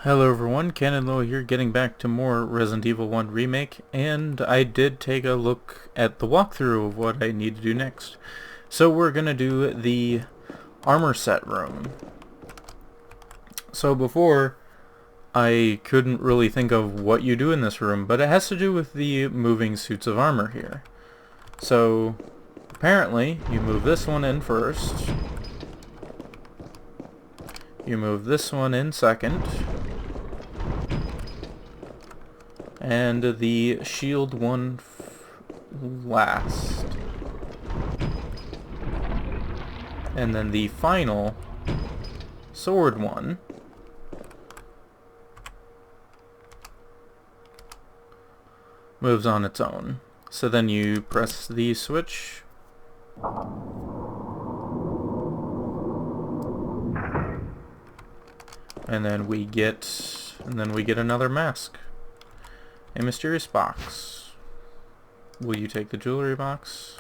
Hello everyone, Canon Low here, getting back to more Resident Evil 1 Remake, and I did take a look at the walkthrough of what I need to do next. So we're gonna do the armor set room. So before, I couldn't really think of what you do in this room, but it has to do with the moving suits of armor here. So, apparently, you move this one in first, you move this one in second, and the shield one last. And then the final sword one moves on its own. So then you press the switch. And then we get another mask. A mysterious box. Will you take the jewelry box?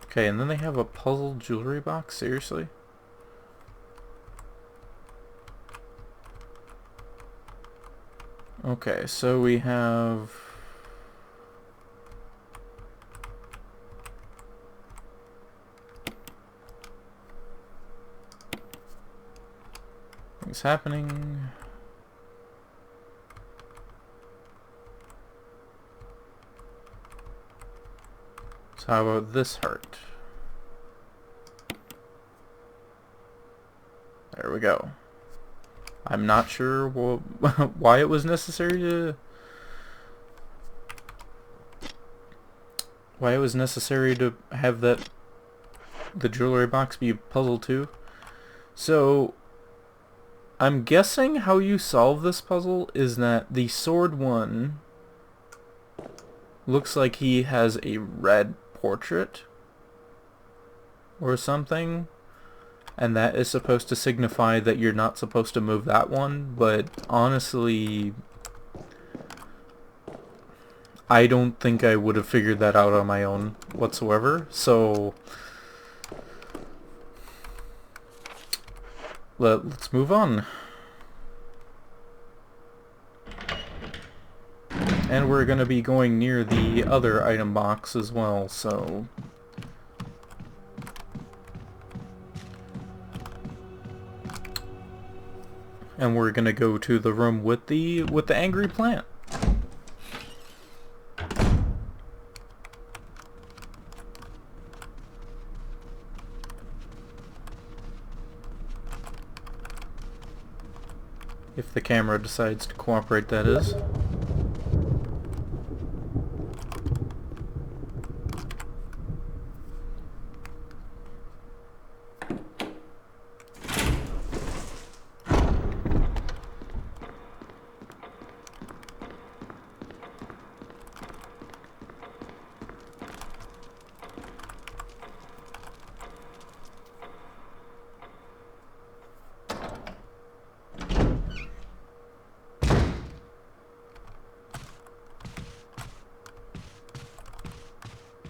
Okay, and then they have a puzzle jewelry box? Seriously? Okay, so we have... things happening. So how about this heart? There we go. I'm not sure why it was necessary to have the jewelry box be puzzle 2. So I'm guessing how you solve this puzzle is that the sword one looks like he has a red portrait or something, and that is supposed to signify that you're not supposed to move that one, but honestly, I don't think I would have figured that out on my own whatsoever, so let's move on. And we're going to be going near the other item box as well, so... and we're going to go to the room with the angry plant. If the camera decides to cooperate, that is.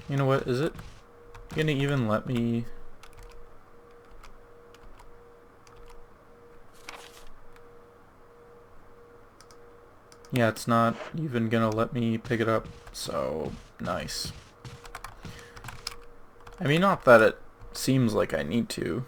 You know what, is it gonna even let me... yeah, it's not even gonna let me pick it up, so nice. I mean, not that it seems like I need to.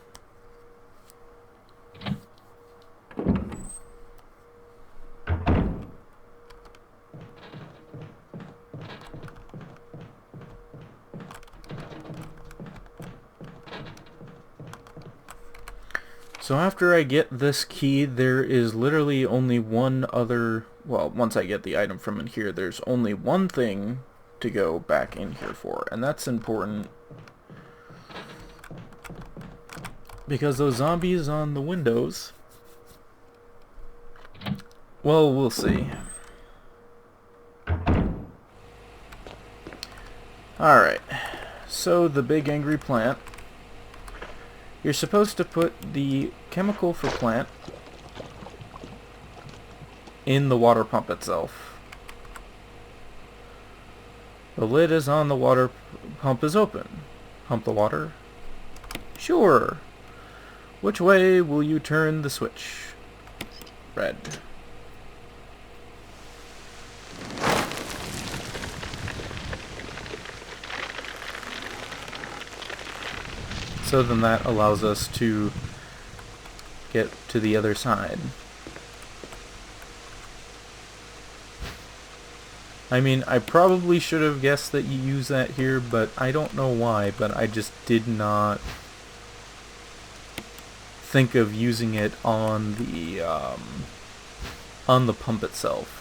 So after I get this key, there is literally only one other... well, once I get the item from in here, there's only one thing to go back in here for, and that's important. Because those zombies on the windows... well, we'll see. Alright, so the big angry plant You're supposed to put the chemical for plant in the water pump itself. The lid is on, the water pump is open. Pump the water? Sure. Which way will you turn the switch? Red. So then that allows us to get to the other side. I mean, I probably should have guessed that you use that here, but I don't know why, but I just did not think of using it on the pump itself.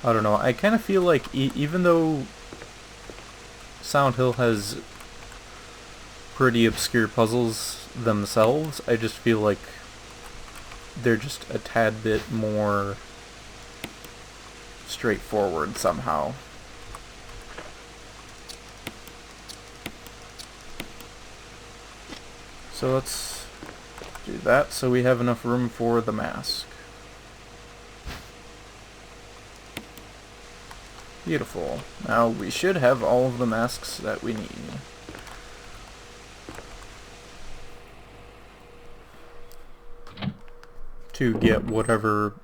I don't know, I kind of feel like even though Sound Hill has pretty obscure puzzles themselves, I just feel like they're just a tad bit more straightforward somehow. So let's do that so we have enough room for the mask. Beautiful. Now we should have all of the masks that we need. To get whatever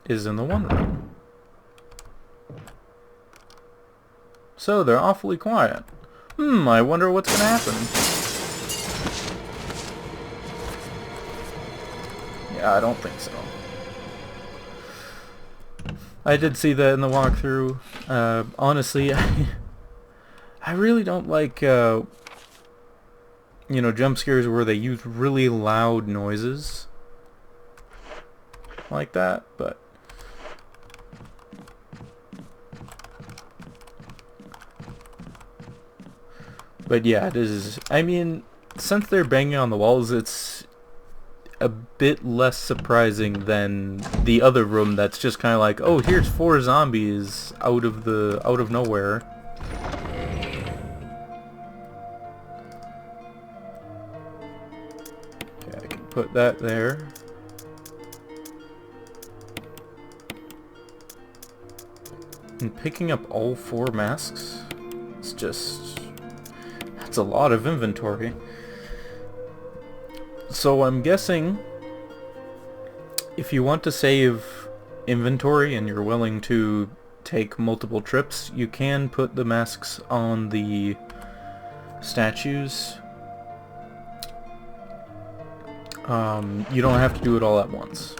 is in the one room. So they're awfully quiet. I wonder what's gonna happen. Yeah, I don't think so. I did see that in the walkthrough. Honestly, I really don't like, jump scares where they use really loud noises like that, but yeah, it is. I mean, since they're banging on the walls, it's a bit less surprising than the other room that's just kind of like, oh, here's 4 zombies out of nowhere. Okay, I can put that there. And picking up all 4 masks, that's a lot of inventory. So I'm guessing if you want to save inventory and you're willing to take multiple trips, you can put the masks on the statues. You don't have to do it all at once.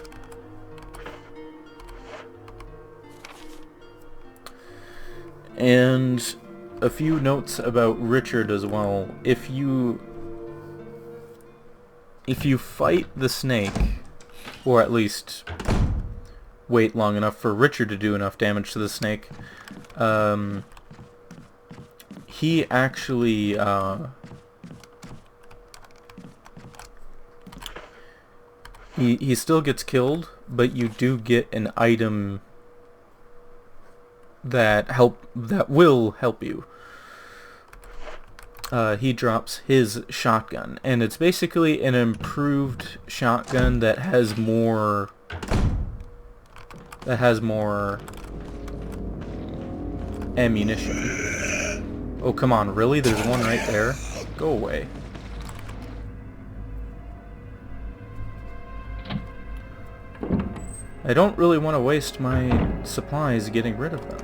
And a few notes about Richard as well. If you fight the snake, or at least wait long enough for Richard to do enough damage to the snake, he actually he still gets killed, but you do get an item that will help you. He drops his shotgun, and it's basically an improved shotgun that has more ammunition. Oh, come on, really? There's one right there? Go away. I don't really want to waste my supplies getting rid of them,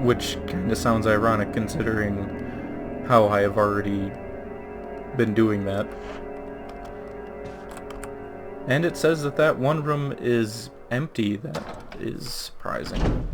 which kind of sounds ironic considering how I have already been doing that. And it says that that one room is empty. That is surprising.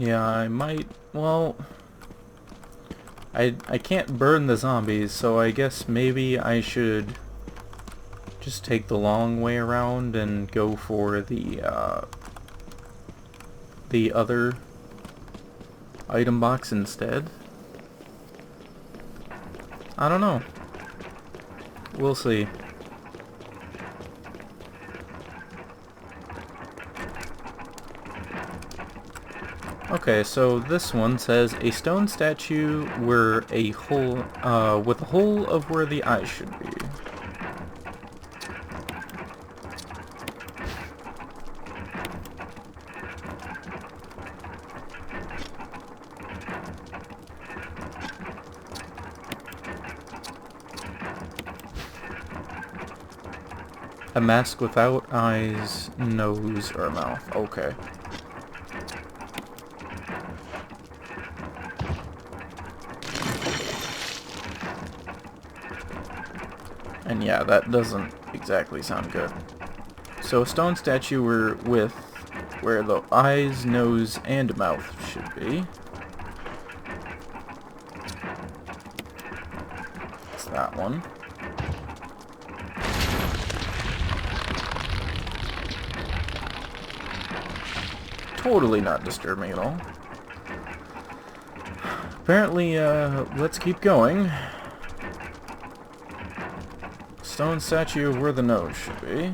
Yeah, I might... Well... I can't burn the zombies, so I guess maybe I should just take the long way around and go for the other item box instead. I don't know. We'll see. Okay, so this one says a stone statue where a hole, with a hole of where the eyes should be. A mask without eyes, nose, or mouth. Okay. And yeah, that doesn't exactly sound good. So a stone statue where the eyes, nose, and mouth should be. It's that one. Totally not disturbing at all. Apparently, let's keep going. Stone statue where the nose should be.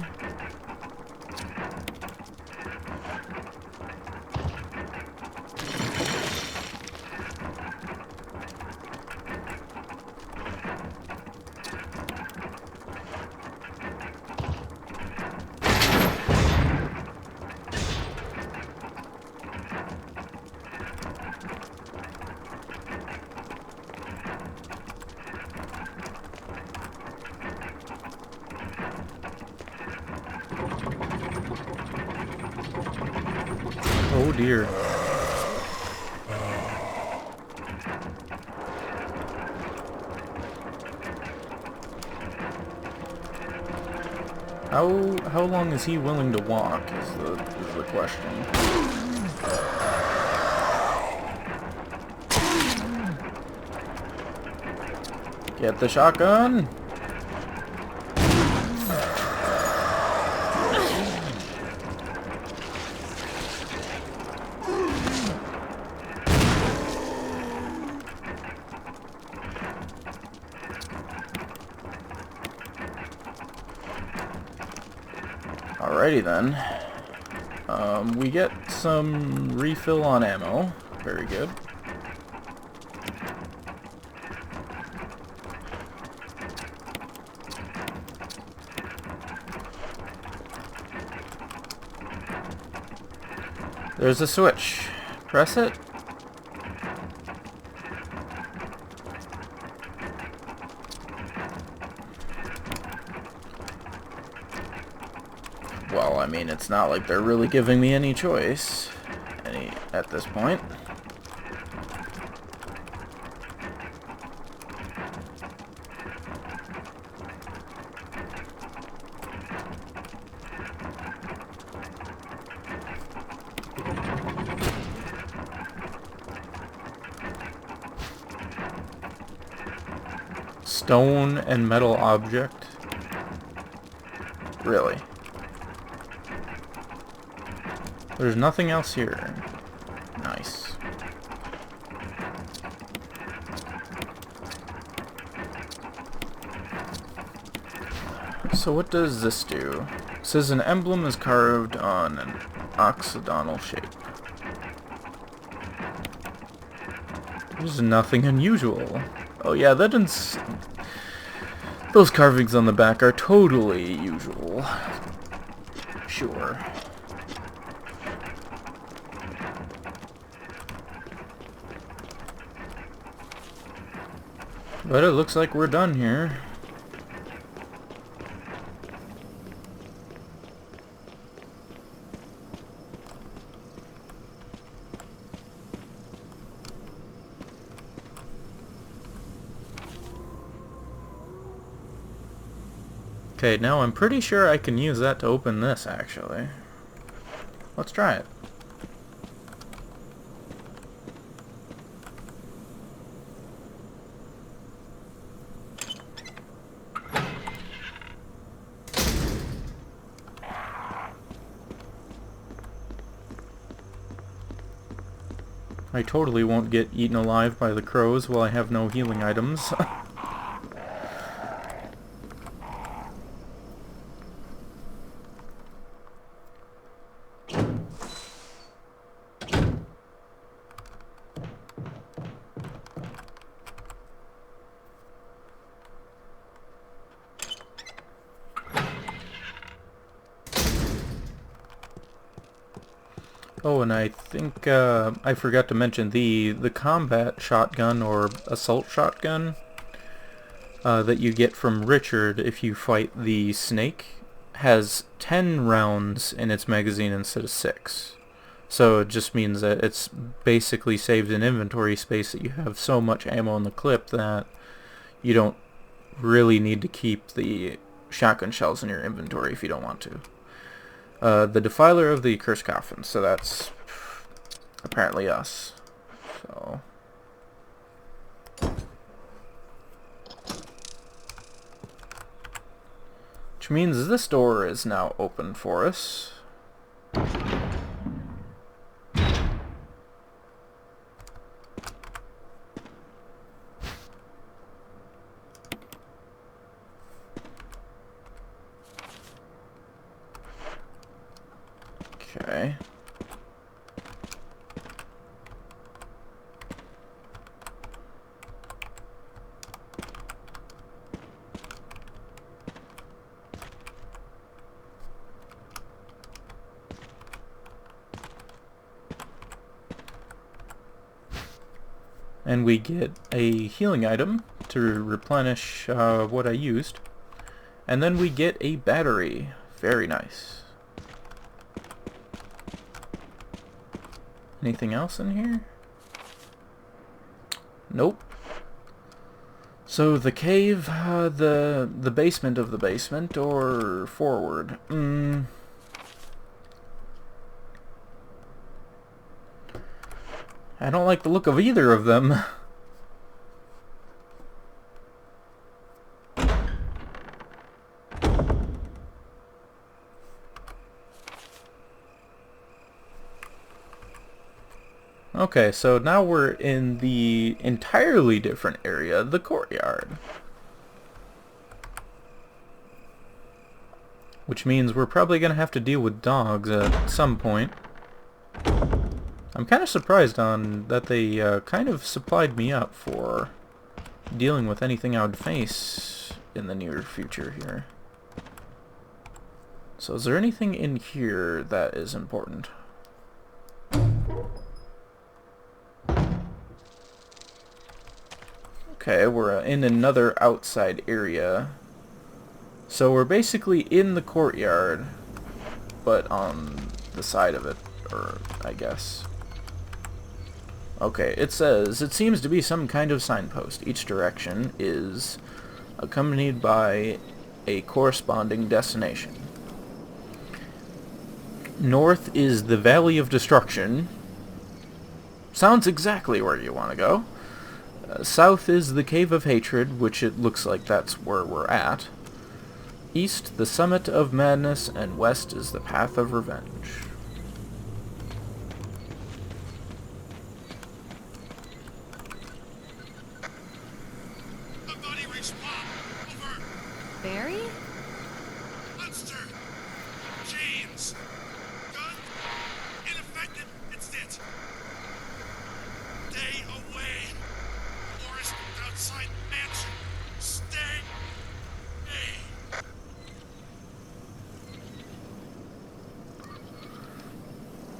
Oh dear. How long is he willing to walk is the question. Get the shotgun. Alrighty then. We get some refill on ammo. Very good. There's a switch. Press it. Well, I mean, it's not like they're really giving me any choice at this point. Stone and metal object? Really? There's nothing else here. Nice. So what does this do? It says an emblem is carved on an octagonal shape. There's nothing unusual. Oh yeah, that didn't... Those carvings on the back are totally usual. Sure. But it looks like we're done here. Okay, now I'm pretty sure I can use that to open this, actually. Let's try it. I totally won't get eaten alive by the crows while I have no healing items. Oh, and I think I forgot to mention the combat shotgun or assault shotgun that you get from Richard if you fight the snake has 10 rounds in its magazine instead of 6. So it just means that it's basically saved in inventory space, that you have so much ammo in the clip that you don't really need to keep the shotgun shells in your inventory if you don't want to. The Defiler of the Cursed Coffin, so that's apparently us. So which means this door is now open for us. Okay. And we get a healing item to replenish what I used. And then we get a battery. Very nice. Anything else in here? Nope. So the cave, the basement of the basement, or forward? I don't like the look of either of them. Okay, so now we're in the entirely different area, the courtyard. Which means we're probably going to have to deal with dogs at some point. I'm kind of surprised on that they kind of supplied me up for dealing with anything I would face in the near future here. So is there anything in here that is important? Okay, we're in another outside area. So we're basically in the courtyard, but on the side of it, or I guess. Okay, it says, it seems to be some kind of signpost. Each direction is accompanied by a corresponding destination. North is the Valley of Destruction. Sounds exactly where you want to go. South is the Cave of Hatred, which it looks like that's where we're at. East, the Summit of Madness, and west is the Path of Revenge. Barry? Monster! James! Gun? Ineffective! It's it! Stay away! Forest outside mansion! Stay! Hey!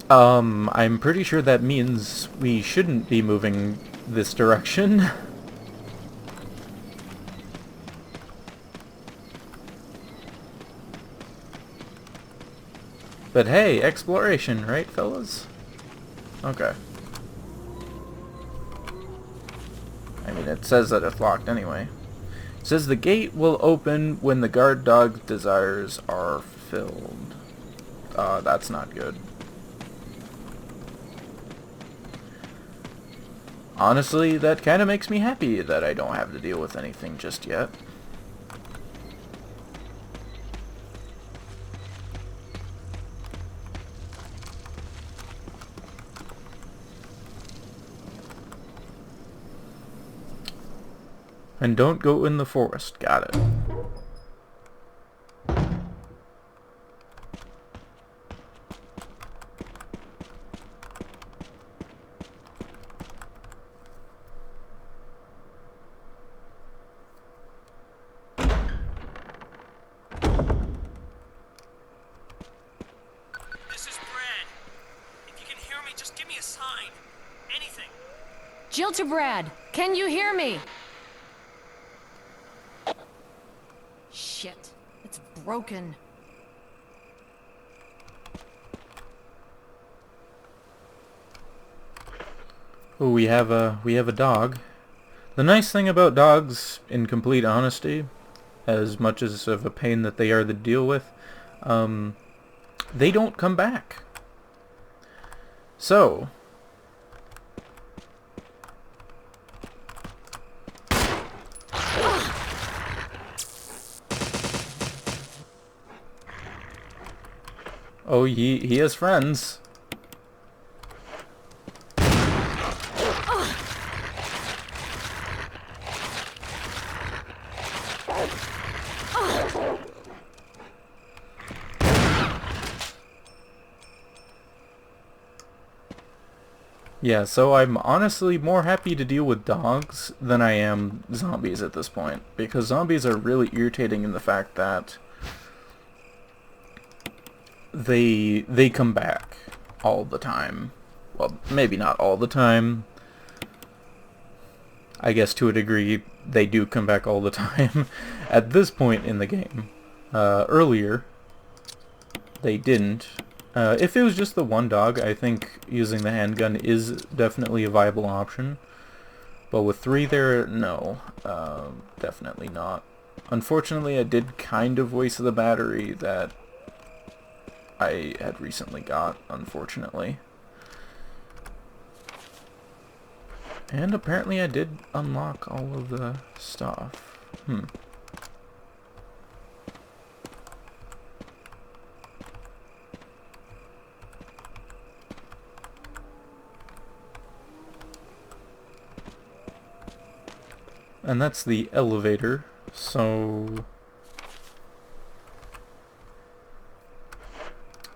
I'm pretty sure that means we shouldn't be moving this direction. But hey, exploration, right, fellas? Okay. I mean, it says that it's locked anyway. It says the gate will open when the guard dog's desires are filled. That's not good. Honestly, that kind of makes me happy that I don't have to deal with anything just yet. And don't go in the forest. Got it. This is Brad. If you can hear me, just give me a sign. Anything. Jill to Brad, can you hear me? Shit, it's broken. Oh, we have a dog. The nice thing about dogs, in complete honesty, as much as of a pain that they are to deal with, they don't come back. So, oh, he has friends. Yeah, so I'm honestly more happy to deal with dogs than I am zombies at this point, because zombies are really irritating in the fact that they come back all the time. Well, maybe not all the time. I guess to a degree they do come back all the time at this point in the game. Earlier, they didn't. If it was just the one dog, I think using the handgun is definitely a viable option. But with three there, no. Definitely not. Unfortunately, I did kind of waste the battery that I had recently got, unfortunately. And apparently I did unlock all of the stuff. And that's the elevator, so...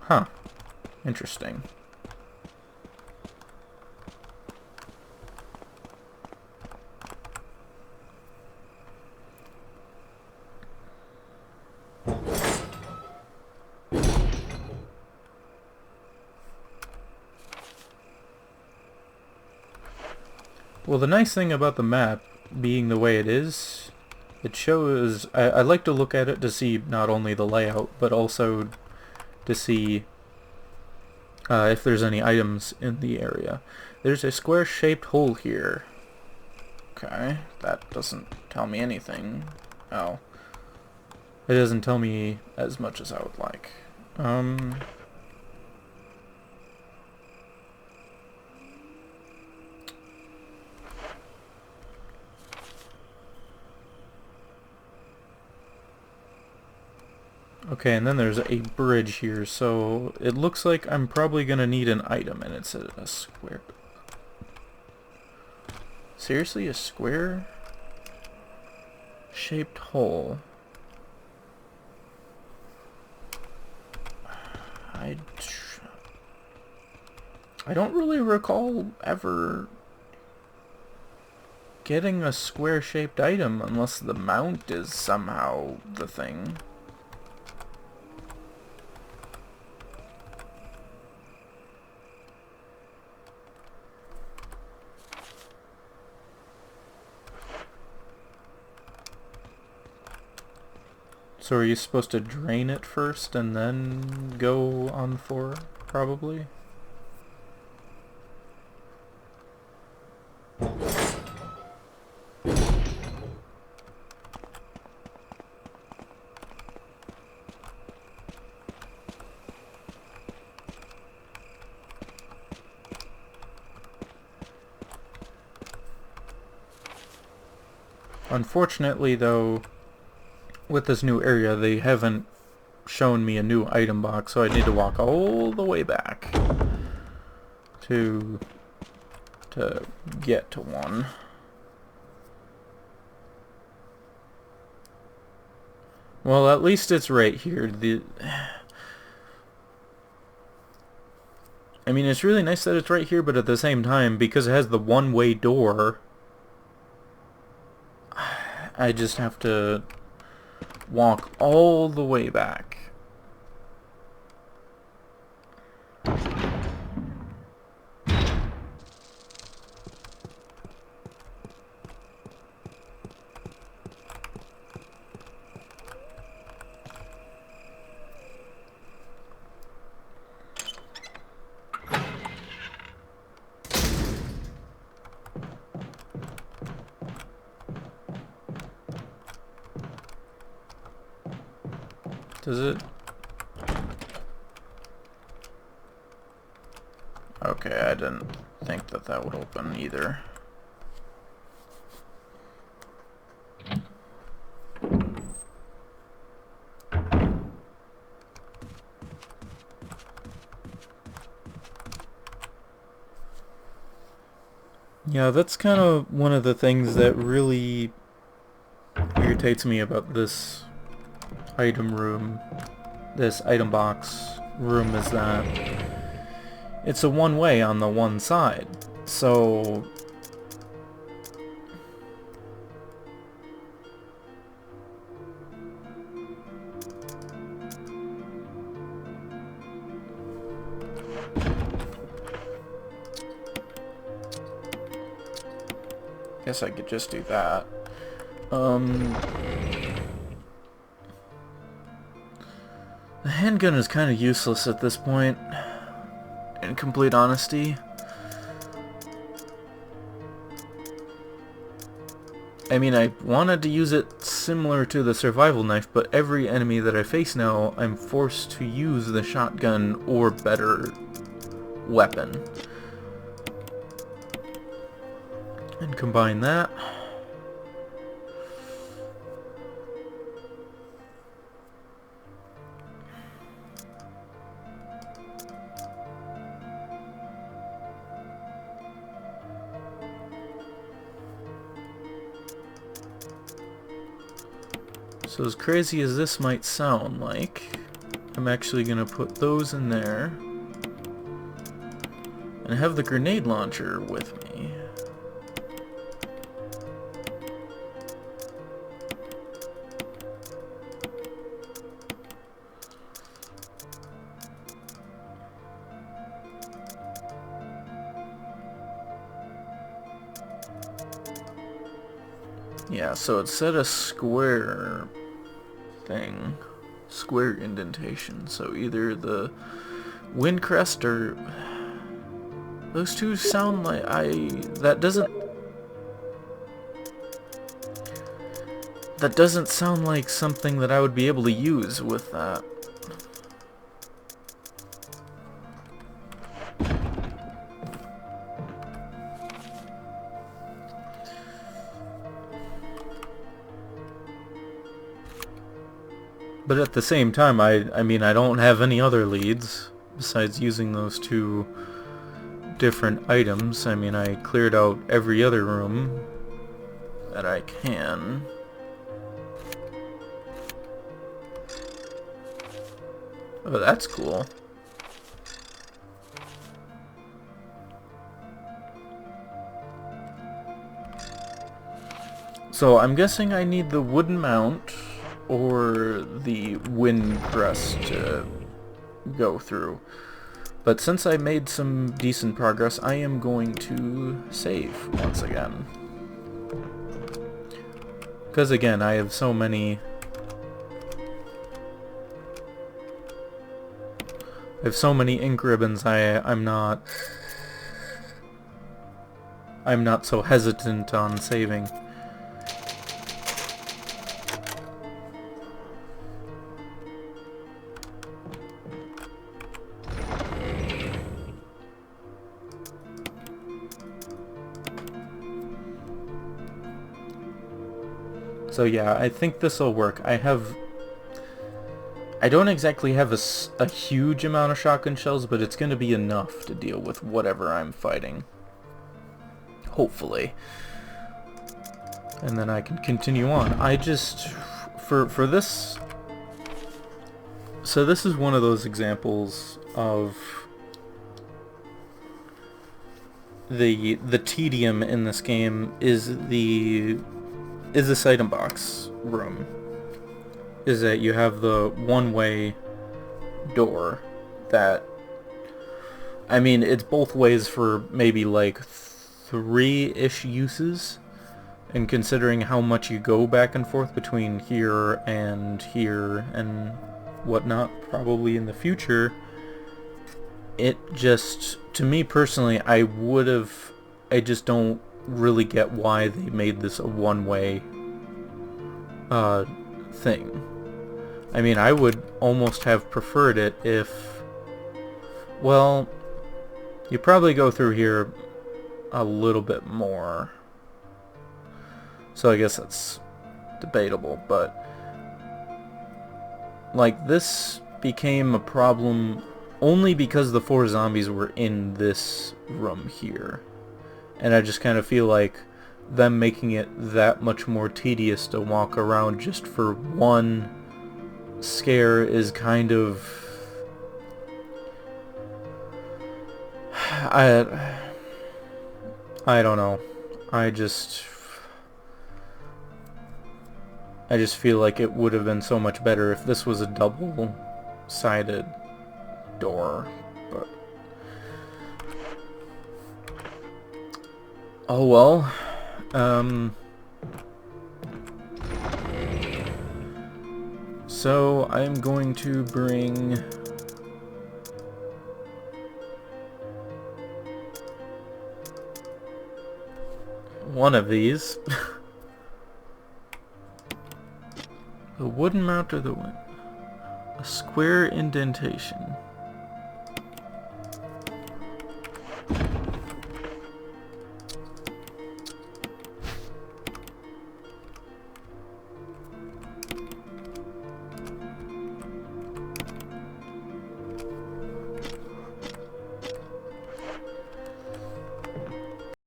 Huh. Interesting. Well, the nice thing about the map being the way it is, it shows... I like to look at it to see not only the layout, but also to see if there's any items in the area. There's a square-shaped hole here. Okay, that doesn't tell me anything. Oh. It doesn't tell me as much as I would like. Okay, and then there's a bridge here, so it looks like I'm probably gonna need an item, and it's a square. Seriously, a square shaped hole? I don't really recall ever getting a square shaped item unless the mount is somehow the thing. So are you supposed to drain it first and then go on 4, probably? Unfortunately, though, with this new area, they haven't shown me a new item box, so I need to walk all the way back to get to one. Well, at least it's right here. I mean, it's really nice that it's right here, but at the same time, because it has the one-way door, I just have to walk all the way back. Does it? Okay, I didn't think that that would open either. Yeah, that's kind of one of the things that really irritates me about this item room, this item box room, is that it's a one-way on the one side. So guess I could just do that. The handgun is kind of useless at this point, in complete honesty. I mean, I wanted to use it similar to the survival knife, but every enemy that I face now, I'm forced to use the shotgun or better weapon. And combine that. So as crazy as this might sound like, I'm actually going to put those in there. And have the grenade launcher with me. Yeah, so it said a square thing. Square indentation. So either the wind crest or... Those two sound like that doesn't sound like something that I would be able to use with that. But at the same time, I mean, I don't have any other leads besides using those two different items. I mean, I cleared out every other room that I can. Oh, that's cool. So I'm guessing I need the wooden mount or the wind crest to go through. But since I made some decent progress, I am going to save once again. Because again, I have so many... ink ribbons, I'm not so hesitant on saving. So yeah, I think this'll work. I don't exactly have a huge amount of shotgun shells, but it's going to be enough to deal with whatever I'm fighting. Hopefully. And then I can continue on. I just, for this So this is one of those examples of the tedium in this game is this item box room. Is that you have the one-way door that, I mean, it's both ways for maybe like 3-ish uses, and considering how much you go back and forth between here and whatnot, probably in the future, it just, to me personally, I just don't really get why they made this a one-way thing. I mean, I would almost have preferred it if, well, you probably go through here a little bit more. So I guess that's debatable, but like, this became a problem only because the 4 zombies were in this room here. And I just kind of feel like them making it that much more tedious to walk around just for one scare is kind of... I don't know. I just feel like it would have been so much better if this was a double-sided door, but... oh well. So I'm going to bring one of these. The wooden mount or a square indentation.